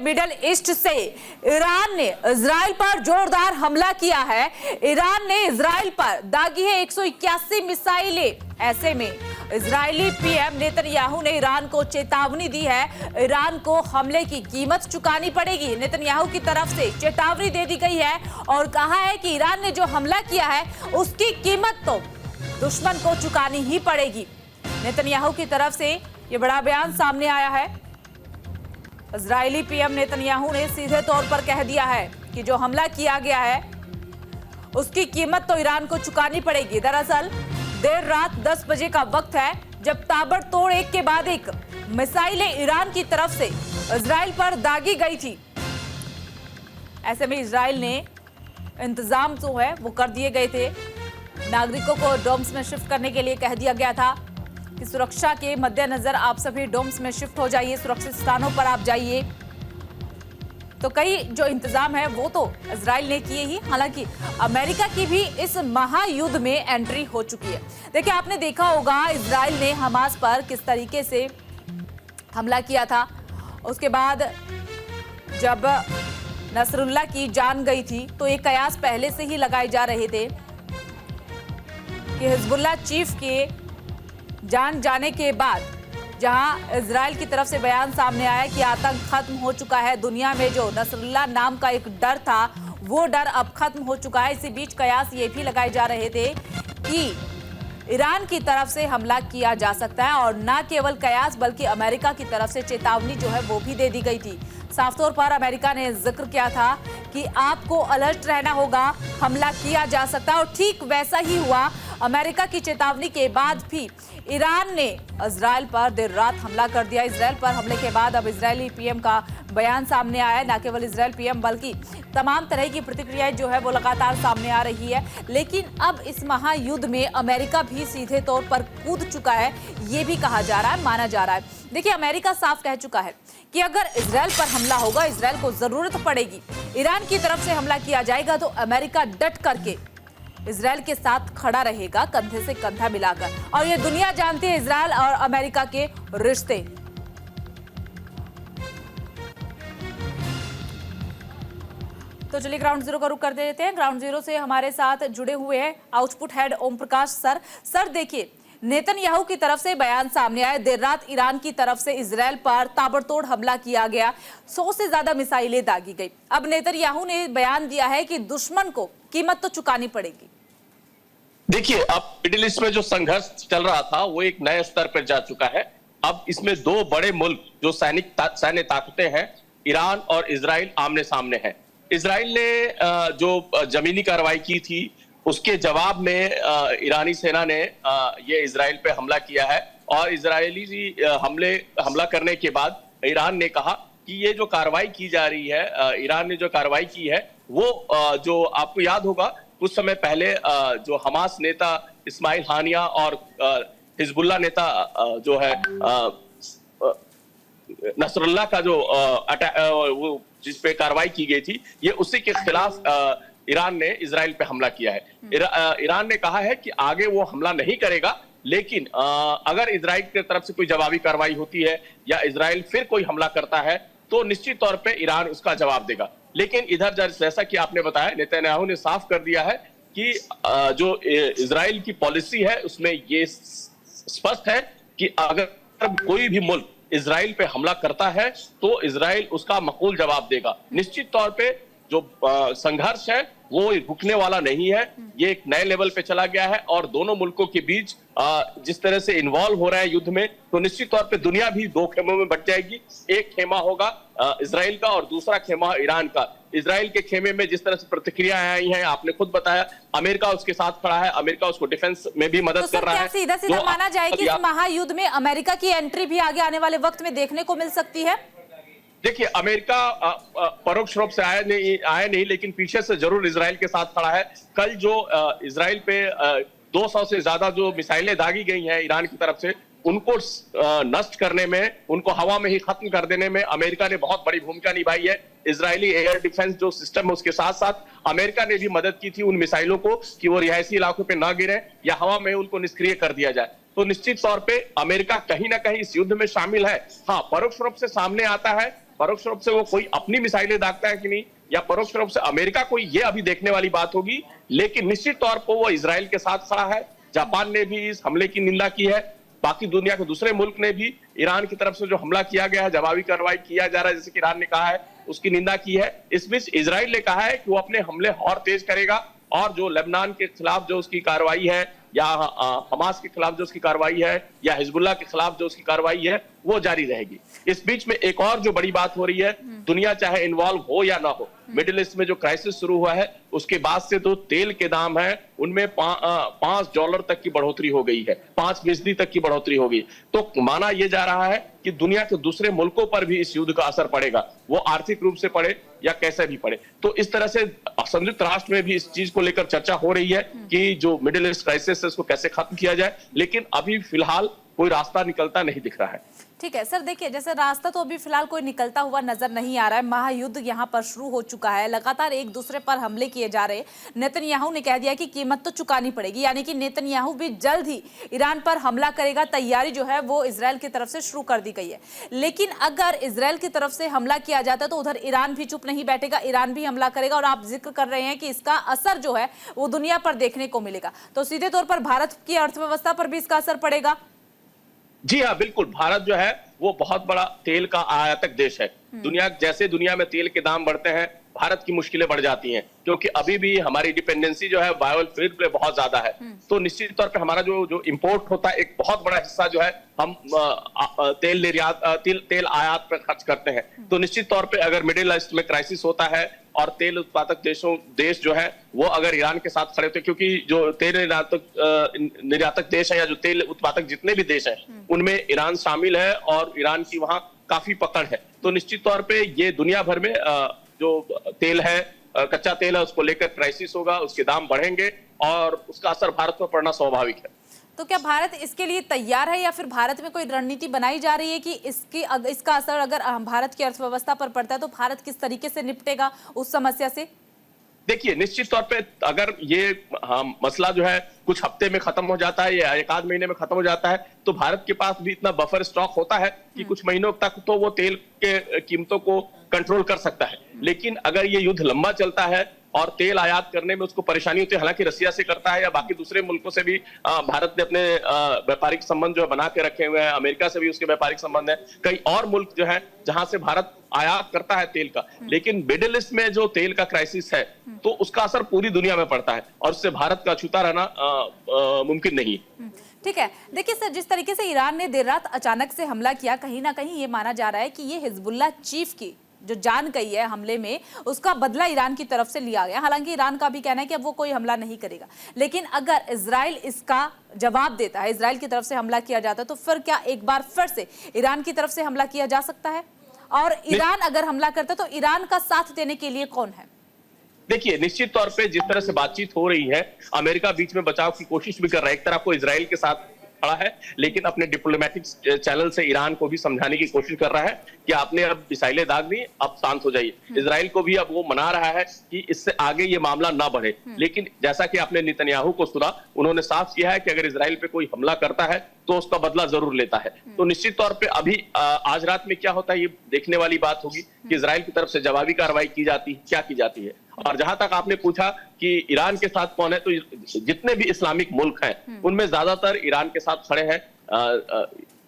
Middle east से Iran ने Israel पर जोरदार हमला किया है। ईरान ने इजराइल पर दागी है 181 मिसाइलें। ऐसे में इजरायली पीएम नेतन्याहू ने ईरान को चेतावनी दी है। ईरान को हमले की कीमत चुकानी पड़ेगी। नेतन्याहू की तरफ से चेतावनी दे दी गई है और कहा है कि ईरान ने जो हमला किया है उसकी कीमत तो दुश्मन को चुकानी ही पड़ेगी। नेतन्याहू की तरफ से ये बड़ा बयान सामने आया है। इजरायली पीएम नेतन्याहू ने सीधे तौर पर कह दिया है कि जो हमला किया गया है उसकी कीमत तो ईरान को चुकानी पड़ेगी। दरअसल देर रात 10 बजे का वक्त है जब ताबड़तोड़ एक के बाद एक मिसाइलें ईरान की तरफ से इजराइल पर दागी गई थी। ऐसे में इजराइल ने इंतजाम जो है वो कर दिए गए थे। नागरिकों को डोम्स में शिफ्ट करने के लिए कह दिया गया था कि सुरक्षा के मद्देनजर आप सभी डोम्स में शिफ्ट हो जाइए, सुरक्षित स्थानों पर आप जाइए। तो कई जो इंतजाम है वो तो इजराइल ने किए ही। हालांकि अमेरिका की भी इस महायुद्ध में एंट्री हो चुकी है। देखिए, आपने देखा होगा इजराइल ने हमास पर किस तरीके से हमला किया था। उसके बाद जब नसरुल्लाह की जान गई थी तो ये कयास पहले से ही लगाए जा रहे थे कि हिजबुल्लाह चीफ के जान जाने के बाद जहां इजराइल की तरफ से बयान सामने आया कि आतंक खत्म हो चुका है, दुनिया में जो नसरुल्लाह नाम का एक डर था वो डर अब खत्म हो चुका है। इसी बीच कयास ये भी लगाए जा रहे थे कि ईरान की तरफ से हमला किया जा सकता है और न केवल कयास बल्कि अमेरिका की तरफ से चेतावनी जो है वो भी दे दी गई थी। साफ तौर पर अमेरिका ने जिक्र किया था कि आपको अलर्ट रहना होगा, हमला किया जा सकता है और ठीक वैसा ही हुआ। अमेरिका की चेतावनी के बाद भी ईरान ने इजराइल पर देर रात हमला कर दिया। इजराइल पर हमले के बाद अब इजरायली पीएम का बयान सामने आया है। न केवल इजराइल पीएम बल्कि तमाम तरह की प्रतिक्रियाएं जो है वो लगातार सामने आ रही है। लेकिन अब इस महायुद्ध में अमेरिका भी सीधे तौर पर कूद चुका है, ये भी कहा जा रहा है, माना जा रहा है। देखिए, अमेरिका साफ कह चुका है कि अगर इजराइल पर हमला होगा, इजराइल को जरूरत पड़ेगी, ईरान की तरफ से हमला किया जाएगा तो अमेरिका डट करके इजराइल के साथ खड़ा रहेगा, कंधे से कंधा मिलाकर। और ये दुनिया जानती है इजराइल और अमेरिका के रिश्ते। तो चलिए ग्राउंड जीरो का रुख कर देते हैं। ग्राउंड जीरो से हमारे साथ जुड़े हुए हैं output head Om Prakash sir. Sir देखिए, नेतन्याहू की तरफ से बयान सामने आया, देर रात ईरान की तरफ से इजराइल पर ताबड़तोड़ हमला किया गया, 100 से ज्यादा मिसाइलें दागी गई। अब नेतन्याहू ने बयान दिया है कि दुश्मन को कीमत तो चुकानी पड़ेगी। देखिए, अब मिडिल ईस्ट में जो संघर्ष चल रहा था वो एक नए स्तर पर जा चुका है। अब इसमें दो बड़े मुल्क जो सैन्य ताकतें हैं, ईरान और इजराइल, आमने सामने हैं। इजराइल ने जो जमीनी कार्रवाई की थी उसके जवाब में ईरानी सेना ने ये इजराइल पे हमला किया है और इजरायली हमला करने के बाद ईरान ने कहा कि ये जो कार्रवाई की जा रही है, ईरान ने जो कार्रवाई की है वो जो आपको याद होगा कुछ समय पहले जो हमास नेता इस्माइल हानिया और हिजबुल्लाह नेता जो है नसरुल्लाह का जो वो जिस पे कार्रवाई की गई थी, ये उसी के खिलाफ ईरान ने इजराइल पे हमला किया है। ईरान ने कहा है कि आगे वो हमला नहीं करेगा, लेकिन अगर इजराइल की तरफ से कोई जवाबी कार्रवाई होती है या इजराइल फिर कोई हमला करता है तो निश्चित तौर पे ईरान उसका जवाब देगा। लेकिन इधर जैसा कि आपने बताया, नेतन्याहू ने साफ कर दिया है कि जो इजराइल की पॉलिसी है उसमें ये स्पष्ट है कि अगर कोई भी मुल्क इजराइल पे हमला करता है तो इजराइल उसका मकबूल जवाब देगा। निश्चित तौर पे जो संघर्ष है वो रुकने वाला नहीं है, ये एक नए लेवल पे चला गया है और दोनों मुल्कों के बीच जिस तरह से इन्वॉल्व हो रहा है युद्ध में, तो निश्चित तौर पे दुनिया भी दो खेमों में बट जाएगी। एक खेमा होगा इजराइल का और दूसरा खेमा ईरान का। इजराइल के खेमे में जिस तरह से प्रतिक्रियाएं आई हैं, आपने खुद बताया, अमेरिका उसके साथ खड़ा है, अमेरिका उसको डिफेंस में भी मदद कर रहा है। सीधा सीधा माना जाए कि इस महायुद्ध में अमेरिका की एंट्री भी आगे आने वाले वक्त में देखने को मिल सकती है? देखिए, अमेरिका परोक्ष रूप से आया नहीं, लेकिन पीछे से जरूर इजराइल के साथ खड़ा है। कल जो इजराइल पे 200 से ज्यादा जो मिसाइलें दागी गई हैं ईरान की तरफ से, उनको नष्ट करने में, उनको हवा में ही खत्म कर देने में अमेरिका ने बहुत बड़ी भूमिका निभाई है। इजरायली एयर डिफेंस जो सिस्टम है उसके साथ साथ अमेरिका ने भी मदद की थी उन मिसाइलों को कि वो रिहायशी इलाकों पे ना गिरे या हवा में उनको निष्क्रिय कर दिया जाए। तो निश्चित तौर पे अमेरिका कहीं ना कहीं इस युद्ध में शामिल है। हाँ, परोक्ष रूप से सामने आता है, परोक्ष रूप से वो कोई अपनी मिसाइलें दागता है कि नहीं, या परोक्ष रूप से अमेरिका को, ये अभी देखने वाली बात होगी। लेकिन निश्चित तौर पर वो इजराइल के साथ खड़ा है। जापान ने भी इस हमले की निंदा की है, बाकी दुनिया के दूसरे मुल्क ने भी ईरान की तरफ से जो हमला किया गया है, जवाबी कार्रवाई किया जा रहा है जैसे कि ईरान ने कहा है, उसकी निंदा की है। इस बीच इजराइल ने कहा है कि वो अपने हमले और तेज करेगा और जो लेबनान के खिलाफ जो उसकी कार्रवाई है, या हमास के खिलाफ जो उसकी कार्रवाई है, या हिजबुल्लाह के खिलाफ जो उसकी कार्रवाई है, वो जारी रहेगी। इस बीच में एक और जो बड़ी बात हो रही है, दुनिया चाहे इन्वॉल्व हो या ना हो, मिडिल ईस्ट में जो क्राइसिस शुरू हुआ है उसके बाद से तो तेल के दाम है उनमें $5 तक की बढ़ोतरी हो गई है, 5% तक की बढ़ोतरी हो गई। तो माना यह जा रहा है कि दुनिया के दूसरे मुल्कों पर भी इस युद्ध का असर पड़ेगा, वो आर्थिक रूप से पड़े या कैसे भी पड़े। तो इस तरह से संयुक्त राष्ट्र में भी इस चीज को लेकर चर्चा हो रही है कि जो मिडिल ईस्ट क्राइसिस है उसको कैसे खत्म किया जाए, लेकिन अभी फिलहाल कोई रास्ता निकलता नहीं दिख रहा है। ठीक है सर, देखिए जैसे रास्ता तो अभी फिलहाल कोई निकलता हुआ नजर नहीं आ रहा है। महायुद्ध यहाँ पर शुरू हो चुका है, लगातार एक दूसरे पर हमले किए जा रहे हैं। नेतन्याहू ने कह दिया कि कीमत तो चुकानी पड़ेगी, यानी कि नेतन्याहू भी जल्द ही ईरान पर हमला करेगा। तैयारी जो है वो इजराइल की तरफ से शुरू कर दी गई है। लेकिन अगर इजराइल की तरफ से हमला किया जाता है तो उधर ईरान भी चुप नहीं बैठेगा, ईरान भी हमला करेगा। और आप जिक्र कर रहे हैं कि इसका असर जो है वो दुनिया पर देखने को मिलेगा, तो सीधे तौर पर भारत की अर्थव्यवस्था पर भी इसका असर पड़ेगा। जी हाँ, बिल्कुल। भारत जो है वो बहुत बड़ा तेल का आयातक देश है। दुनिया में तेल के दाम बढ़ते हैं, भारत की मुश्किलें बढ़ जाती हैं, क्योंकि अभी भी हमारी डिपेंडेंसी जो है बायोफ्यूल पे बहुत ज्यादा है। तो निश्चित तौर पे हमारा जो इंपोर्ट होता है, एक बहुत बड़ा हिस्सा जो है हम तेल आयात पर खर्च करते हैं। तो निश्चित तौर पे अगर मिडिल ईस्ट में क्राइसिस होता है और तेल उत्पादक देश जो है वो अगर ईरान के साथ खड़े होते, क्योंकि जो तेल निर्यातक देश है या जो तेल उत्पादक जितने भी देश हैं उनमें ईरान शामिल है और ईरान की वहां काफी पकड़ है। तो निश्चित तौर पे ये दुनिया भर में जो तेल है, कच्चा तेल है, उसको लेकर क्राइसिस होगा, उसके दाम बढ़ेंगे और उसका असर भारत पर पड़ना स्वाभाविक है। तो क्या भारत इसके लिए तैयार है, या फिर भारत में कोई रणनीति बनाई जा रही है कि इसका असर अगर भारत की अर्थव्यवस्था पर पड़ता है तो भारत किस तरीके से निपटेगा उस समस्या से? देखिए, निश्चित तौर पे अगर ये मसला जो है कुछ हफ्ते में खत्म हो जाता है या एक आध महीने में खत्म हो जाता है, तो भारत के पास भी इतना बफर स्टॉक होता है कि कुछ महीनों तक तो वो तेल के कीमतों को कंट्रोल कर सकता है। लेकिन अगर ये युद्ध लंबा चलता है और तेल आयात करने में उसको परेशानी होती है, हालांकि रसिया से करता है या बाकी दूसरे मुल्कों से भी भारत ने अपने व्यापारिक संबंध जो है बना के रखे हुए हैं, अमेरिका से भी उसके व्यापारिक संबंध है, कई और मुल्क जो है जहां से भारत आयात करता है तेल का। लेकिन मिडिल ईस्ट में जो तेल का क्राइसिस है तो उसका असर पूरी दुनिया में पड़ता है और उससे भारत का छूता रहना मुमकिन नहीं। ठीक है, देखिए सर, जिस तरीके से ईरान ने देर रात अचानक से हमला किया, कहीं ना कहीं ये माना जा रहा है कि ये हिजबुल्लाह चीफ की जो जान गई है हमले में, उसका बदला ईरान की तरफ से लिया गया। हालांकि ईरान का भी कहना है कि अब वो कोई हमला नहीं करेगा, लेकिन अगर इजराइल इसका जवाब देता है, इजराइल की तरफ से हमला किया जाता है, तो फिर क्या एक बार फिर से ईरान की तरफ से हमला किया जा सकता है? और ईरान अगर हमला करता है तो ईरान का साथ देने के लिए कौन है? देखिए, निश्चित तौर पे जिस तरह से बातचीत हो रही है, अमेरिका बीच में बचाव की कोशिश भी कर रहा है। एक तरफ वो इजराइल के साथ खड़ा है, लेकिन अपने डिप्लोमेटिक चैनल से ईरान को भी समझाने की कोशिश कर रहा है कि आपने अब मिसाइलें दाग दी, अब शांत हो जाइए। इजराइल को भी अब वो मना रहा है कि इससे आगे ये मामला ना बढ़े। लेकिन जैसा कि आपने नेतन्याहू को सुना, उन्होंने साफ किया है कि अगर इजराइल पे कोई हमला करता है तो उसका बदला जरूर लेता है। तो निश्चित तौर पे अभी आज रात में क्या होता है ये देखने वाली बात होगी कि इजराइल की तरफ से जवाबी कार्रवाई की जाती है, क्या की जाती है। और जहां तक आपने पूछा कि ईरान के साथ कौन है, तो जितने भी इस्लामिक मुल्क हैं उनमें ज्यादातर ईरान के साथ खड़े हैं।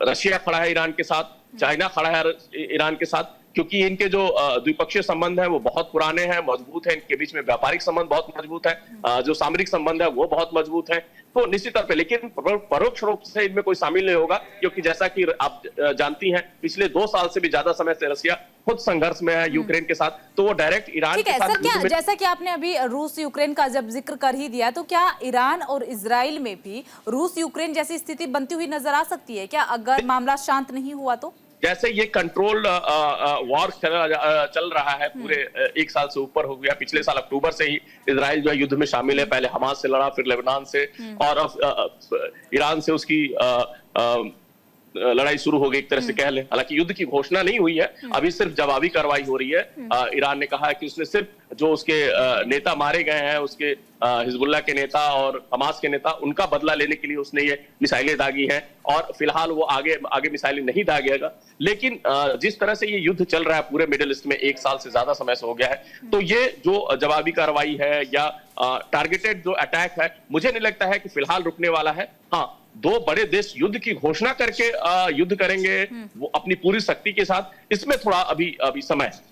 रशिया खड़ा है ईरान के साथ, चाइना खड़ा है ईरान के साथ, क्योंकि इनके जो द्विपक्षीय संबंध है वो बहुत पुराने हैं, मजबूत हैं। इनके बीच में व्यापारिक संबंध बहुत मजबूत है, जो सामरिक संबंध है वो बहुत मजबूत है। तो निश्चित तौर पे, लेकिन परोक्ष रूप से इनमें कोई शामिल नहीं होगा, क्योंकि जैसा कि आप जानती हैं पिछले 2 साल से भी ज्यादा समय से रशिया खुद संघर्ष में है यूक्रेन के साथ, तो वो डायरेक्ट ईरान के साथ। क्या जैसा कि आपने अभी रूस यूक्रेन का जब जिक्र कर ही दिया, तो क्या ईरान और इजराइल में भी रूस यूक्रेन जैसी स्थिति बनती हुई नजर आ सकती है क्या, अगर मामला शांत नहीं हुआ तो? जैसे ये कंट्रोल वॉर चल रहा है पूरे 1 साल से ऊपर हो गया। पिछले साल अक्टूबर से ही इजराइल जो है युद्ध में शामिल है, पहले हमास से लड़ा, फिर लेबनान से और ईरान से उसकी लड़ाई शुरू हो गई एक तरह से कह लें। हालांकि युद्ध की घोषणा नहीं हुई है, अभी सिर्फ जवाबी कार्रवाई हो रही है। ईरान ने कहा है कि उसने सिर्फ जो उसके नेता मारे गए हैं, उसके हिजबुल्लाह के नेता और हमास के नेता, उनका बदला लेने के लिए उसने ये मिसाइलें दागी हैं और फिलहाल वो आगे मिसाइलें नहीं दागेगा। लेकिन जिस तरह से ये युद्ध चल रहा है पूरे मिडिल ईस्ट में, 1 साल से ज्यादा समय से हो गया है, तो ये जो जवाबी कार्रवाई है या टारगेटेड जो अटैक है, मुझे नहीं लगता है कि फिलहाल रुकने वाला है। हाँ, 2 बड़े देश युद्ध की घोषणा करके युद्ध करेंगे वो अपनी पूरी शक्ति के साथ, इसमें थोड़ा अभी समय है।